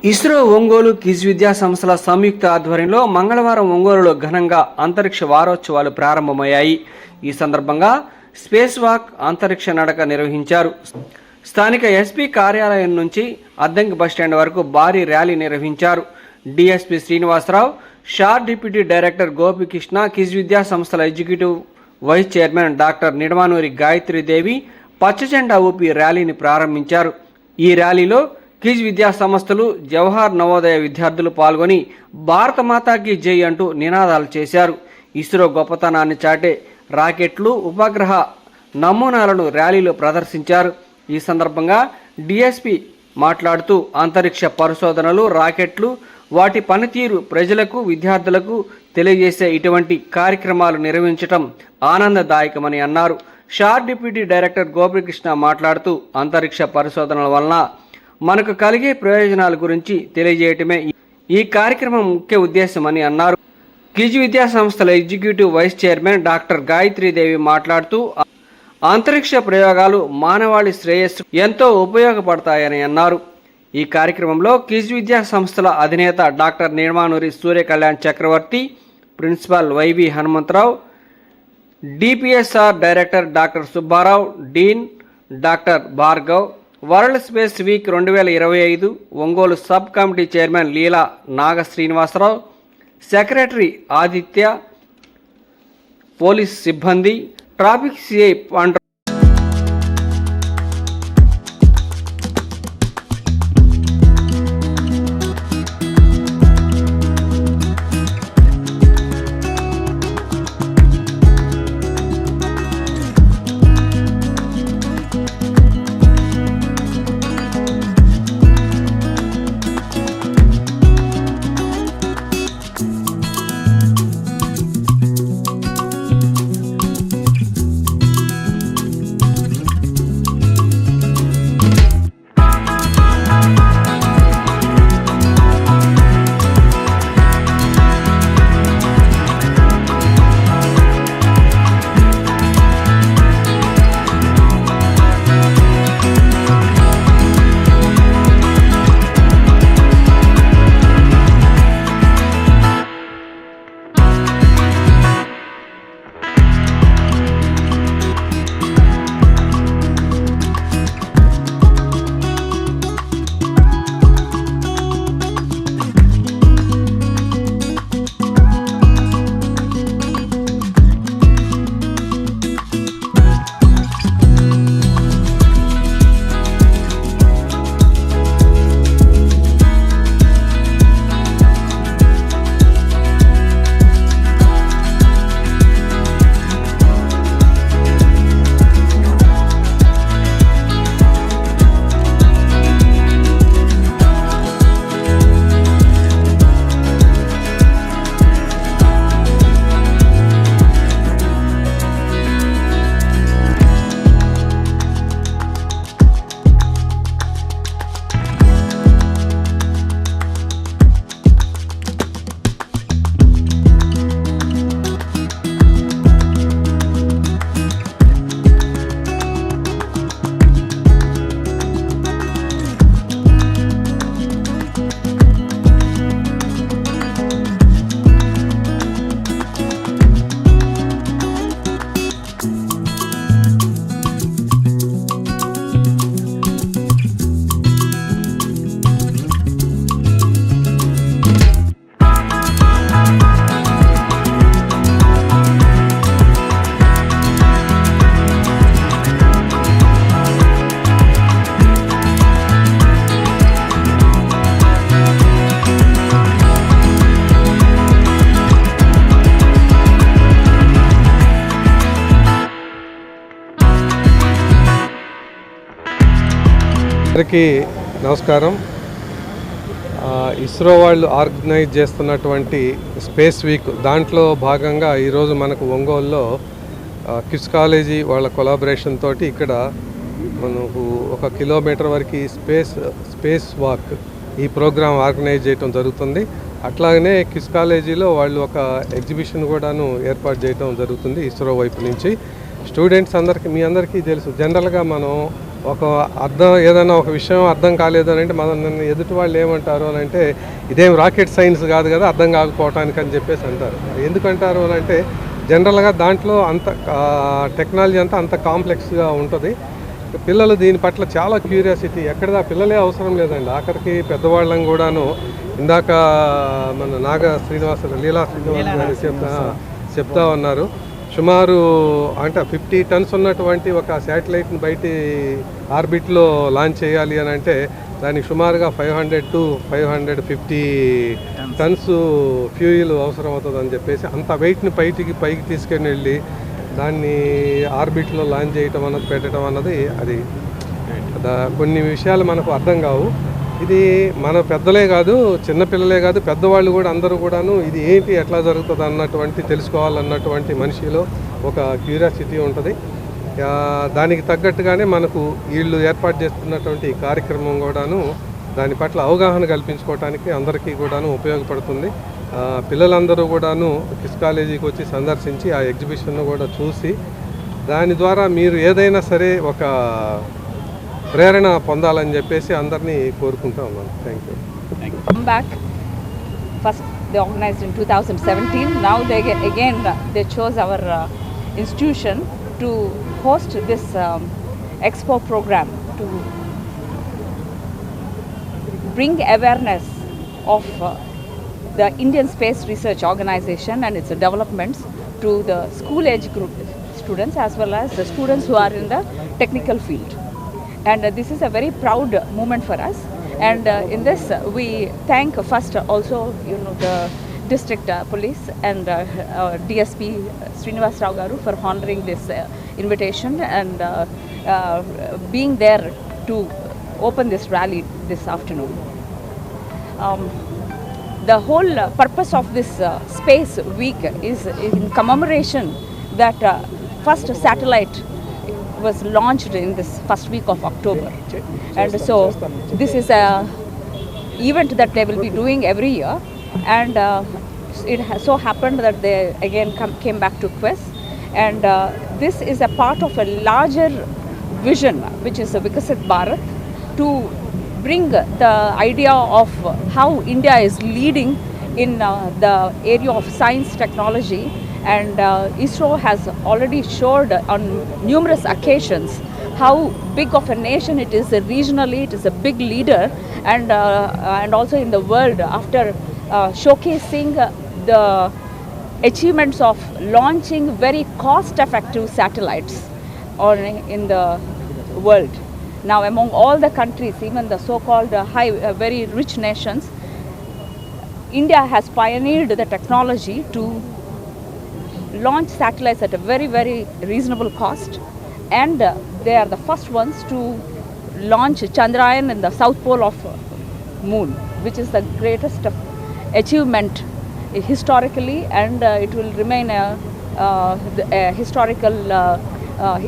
ISRO Ongole quiz విద్యా సంస్థల సంయుక్త ఆధ్వర్యంలో మంగళవారం ఒంగోలులో ఘనంగా అంతరిక్ష వారోత్సవాలు ప్రారంభమయ్యాయి. ఈ సందర్భంగా స్పేస్ వాక్ అంతరిక్ష నడక నిర్వహించారు. స్థానిక ఎస్పీ కార్యాలయం నుంచి అద్దంకి బస్టాండ్ వరకు భారీ ర్యాలీ నిర్వహించారు. DSP Srinivasarao, SHAR deputy director Gopikrishna, QIS విద్యా సంస్థల executive vice chairman doctor Nidamanuri Gayatridevi పచ్చజెండా ఊపి ర్యాలీని ప్రారంభించారు. ఈ ర్యాలీలో క్విజ్ విద్యా సంస్థలు, జవహర్ నవోదయ విద్యార్థులు పాల్గొని భారత మాతాకి జై అంటూ నినాదాలు చేశారు. ఇస్రో గొప్పతనాన్ని చాటే రాకెట్లు, ఉపగ్రహ నమూనాలను ర్యాలీలో ప్రదర్శించారు. ఈ సందర్భంగా డిఎస్పీ మాట్లాడుతూ అంతరిక్ష పరిశోధనలు, రాకెట్లు, వాటి పనితీరు ప్రజలకు, విద్యార్థులకు తెలియజేసే ఇటువంటి కార్యక్రమాలు నిర్వహించడం ఆనందదాయకమని అన్నారు. షార్ డిప్యూటీ డైరెక్టర్ గోపికృష్ణ మాట్లాడుతూ అంతరిక్ష పరిశోధనల వలన మనకు కలిగే ప్రయోజనాల గురించి తెలియజేయటమే ఈ కార్యక్రమం ముఖ్య ఉద్దేశమని అన్నారు. క్విజ్ విద్యా సంస్థల executive vice chairman doctor Gayatridevi మాట్లాడుతూ అంతరిక్ష ప్రయోగాలు మానవాళి శ్రేయస్సు ఎంతో ఉపయోగపడతాయని అన్నారు. ఈ కార్యక్రమంలో క్విజ్ విద్యా సంస్థల అధినేత doctor Nirmanuri Suryakalyan Chakravarthi, principal YV Hanumantharao, DPSR director doctor Subbarao, dean doctor Bhargav, world space week 2025 Ongole sub committee chairman Leela Naga Srinivasarao, secretary Aditya, police సిబ్బంది, ట్రాఫిక్ సిఐ పాండ్ర అందరికీ నమస్కారం. ఇస్రో వాళ్ళు ఆర్గనైజ్ చేస్తున్నటువంటి స్పేస్ వీక్ దాంట్లో భాగంగా ఈరోజు మనకు ఒంగోలులో క్విజ్ కాలేజీ వాళ్ళ కొలాబరేషన్ తోటి ఇక్కడ మనకు 1 కిలోమీటర్ వరకు స్పేస్ వాక్ ఈ ప్రోగ్రాం ఆర్గనైజ్ చేయడం జరుగుతుంది. అట్లాగనే క్విజ్ కాలేజీలో వాళ్ళు ఒక ఎగ్జిబిషన్ కూడాను ఏర్పాటు చేయడం జరుగుతుంది ఇస్రో వైపు నుంచి. స్టూడెంట్స్ అందరికీ మీ అందరికీ తెలుసు, జనరల్గా మనం ఒక ఏదైనా ఒక విషయం అర్థం కాలేదు అని అంటే నన్ను ఎదుటి వాళ్ళు ఏమంటారు అని అంటే ఇదేం రాకెట్ సైన్స్ కాదు కదా అర్థం కాకపోవటానికి అని చెప్పేసి అంటారు. ఎందుకంటారు అని అంటే జనరల్గా దాంట్లో అంత టెక్నాలజీ అంతా అంత కాంప్లెక్స్గా ఉంటుంది. పిల్లలు దీని పట్ల చాలా క్యూరియాసిటీ, ఎక్కడదా పిల్లలే అవసరం లేదండి, ఆఖరికి పెద్దవాళ్ళం కూడాను. ఇందాక మన లీలా శ్రీనివాస్ గారు చెప్తా ఉన్నారు, సుమారు అంటే 50 టన్స్ ఉన్నటువంటి ఒక శాటిలైట్ని బయటి ఆర్బిట్లో లాంచ్ చేయాలి అని అంటే దానికి సుమారుగా 500 to 550 టన్స్ ఫ్యూయిల్ అవసరం అవుతుందని చెప్పేసి అంత వెయిట్ని పైకి తీసుకొని వెళ్ళి దాన్ని ఆర్బిట్లో లాంచ్ చేయటం అన్నది పెట్టడం అన్నది అది కొన్ని విషయాలు మనకు అర్థం కావు. ఇది మన పెద్దలే కాదు, చిన్నపిల్లలే కాదు, పెద్దవాళ్ళు కూడా అందరూ కూడాను ఇది ఏంటి ఎట్లా జరుగుతుంది అన్నటువంటి తెలుసుకోవాలన్నటువంటి మనిషిలో ఒక క్యూరియాసిటీ ఉంటుంది. దానికి తగ్గట్టుగానే మనకు వీళ్ళు ఏర్పాటు చేస్తున్నటువంటి ఈ కార్యక్రమం కూడాను దాని పట్ల అవగాహన కల్పించుకోవడానికి అందరికీ కూడాను ఉపయోగపడుతుంది. పిల్లలందరూ కూడాను కిస్ కాలేజీకి వచ్చి సందర్శించి ఆ ఎగ్జిబిషన్ను కూడా చూసి దాని ద్వారా మీరు ఏదైనా సరే ఒక ప్రేరణ పొందాలని చెప్పేసి అందరినీ కోరుకుంటా ఉన్నాను. Thank you. Come back. First they organized in 2017. Now they chose our institution to host this expo program to bring awareness of the Indian Space Research Organization and its developments to the school age group students as well as the students who are in the technical field. And this is a very proud moment for us. And in this we thank first also the district police and DSP Srinivas Rao Garu for honoring this invitation and being there to open this rally this afternoon. The whole purpose of this space week is in commemoration that first satellite was launched in this first week of October, and so this is a event that they will be doing every year, and it has so happened that they again came back to Quest, and this is a part of a larger vision which is Vikasit Bharat, to bring the idea of how India is leading in the area of science technology. And ISRO has already showed on numerous occasions how big of a nation it is regionally. It is a big leader, and also in the world, after showcasing the achievements of launching very cost-effective satellites in the world. Now, among all the countries, even the so-called very rich nations, India has pioneered the technology to launch satellites at a very, very reasonable cost, and they are the first ones to launch Chandrayaan in the south pole of moon, which is the greatest achievement historically, and it will remain a historical,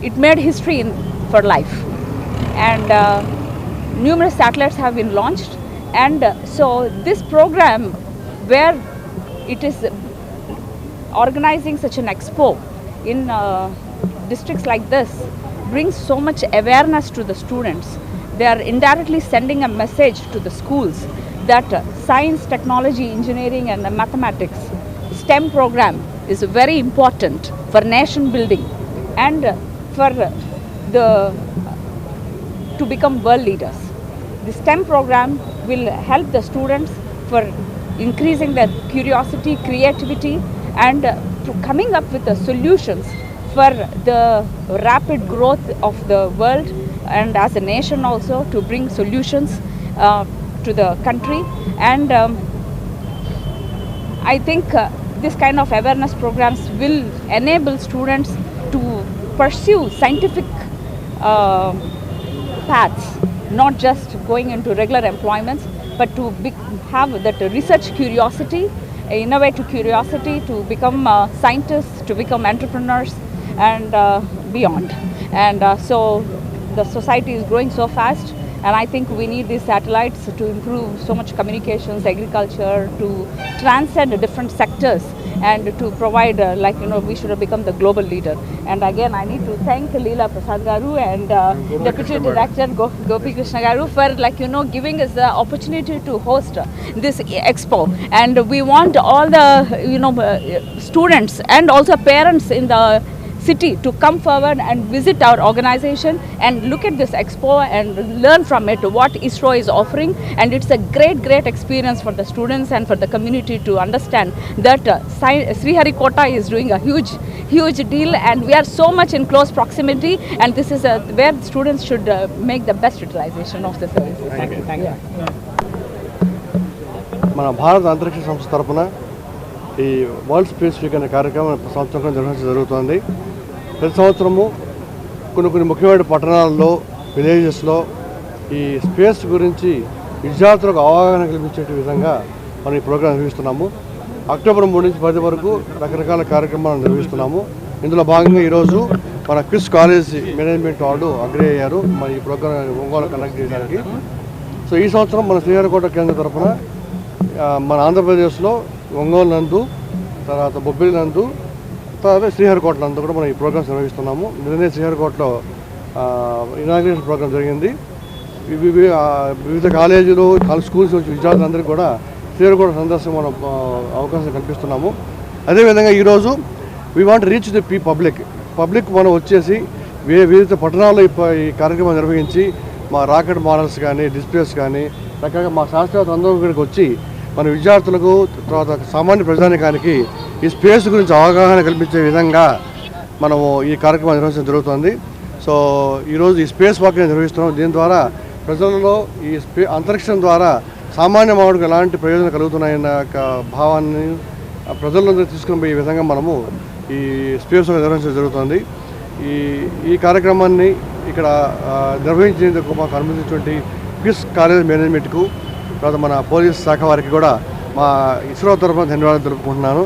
it made history for life. And numerous satellites have been launched, and so this program, where it is organizing such an expo in districts like this, brings so much awareness to the students. They are indirectly sending a message to the schools that science, technology, engineering and mathematics STEM program is very important for nation building and for to become world leaders. The STEM program will help the students for increasing their curiosity, creativity, and coming up with the solutions for the rapid growth of the world, and as a nation also to bring solutions to the country. And I think this kind of awareness programs will enable students to pursue scientific paths, not just going into regular employments, but to have that research curiosity, innovative curiosity, to become scientists, to become entrepreneurs, and beyond. And so the society is growing so fast, and I think we need these satellites to improve so much communications, agriculture, to transcend different sectors and to provide we should have become the global leader. And again I need to thank Leela Prasad garu and Deputy Director Gopi Krishna garu for giving us the opportunity to host this expo. And we want all the students and also parents in the city to come forward and visit our organization and look at this expo and learn from it what ISRO is offering. And it's a great experience for the students and for the community to understand that Sriharikota is doing a huge deal, and we are so much in close proximity, and this is where students should make the best utilization of the services. Thank you. మన భారత అంతరిక్ష సంస్థ తరపున ఈ world space week అనే కార్యక్రమం సంవత్సరం నిర్వహించడం జరుగుతుంది. ప్రతి సంవత్సరము కొన్ని ముఖ్యమైన పట్టణాల్లో, విలేజెస్లో ఈ స్పేస్ గురించి విద్యార్థులకు అవగాహన కల్పించే విధంగా మనం ఈ ప్రోగ్రాం నిర్వహిస్తున్నాము. అక్టోబర్ 3 నుంచి 10 వరకు రకరకాల కార్యక్రమాలు నిర్వహిస్తున్నాము. ఇందులో భాగంగా ఈరోజు మన క్రిస్ కాలేజ్ మేనేజ్మెంట్ వాళ్ళు అగ్రి అయ్యారు మన ఈ ప్రోగ్రాం ఒంగోలు కండక్ట్ చేయడానికి. సో ఈ సంవత్సరం మన శ్రీహరికోట కేంద్రం తరఫున మన ఆంధ్రప్రదేశ్లో ఒంగోలు నందు, తర్వాత బొబ్బిలి నందు, తర్వాత శ్రీహరికోట నందు కూడా మనం ఈ ప్రోగ్రామ్స్ నిర్వహిస్తున్నాము. నిన్ననే శ్రీహరికోటలో ఇనాగ్రేషన్ ప్రోగ్రామ్ జరిగింది. వివిధ కాలేజీలు, స్కూల్స్ నుంచి విద్యార్థులందరికీ కూడా శ్రీహరికోట సందర్శన మనం అవకాశం కల్పిస్తున్నాము. అదేవిధంగా ఈరోజు we want reach the public మనం వచ్చేసి వివిధ పట్టణాల్లో ఈ కార్యక్రమం నిర్వహించి మా రాకెట్ మోడల్స్ కానీ, డిస్ప్లేస్ కానీ రకరకాల మా శాస్త్రవేత్తలు అందరూ ఇక్కడికి వచ్చి మన విద్యార్థులకు, తర్వాత సామాన్య ప్రజానికానికి ఈ స్పేస్ గురించి అవగాహన కల్పించే విధంగా మనము ఈ కార్యక్రమం నిర్వహించడం జరుగుతుంది. సో ఈరోజు ఈ స్పేస్ వాక్ నిర్వహిస్తున్నాం. దీని ద్వారా ప్రజలలో ఈ అంతరిక్షం ద్వారా సామాన్య మానవుడికి ఎలాంటి ప్రయోజనం కలుగుతున్నాయన్న భావాన్ని ప్రజలందరూ తీసుకుని పోయే విధంగా మనము ఈ స్పేస్ వాక్ నిర్వహించడం జరుగుతుంది. ఈ కార్యక్రమాన్ని ఇక్కడ నిర్వహించేందుకు మాకు అనుమతించినటువంటి క్రిస్ కాలేజ్ మేనేజ్మెంట్కు, తర్వాత మన పోలీస్ శాఖ వారికి కూడా మా ఇస్రో తరఫున ధన్యవాదాలు తెలుపుకుంటున్నాను.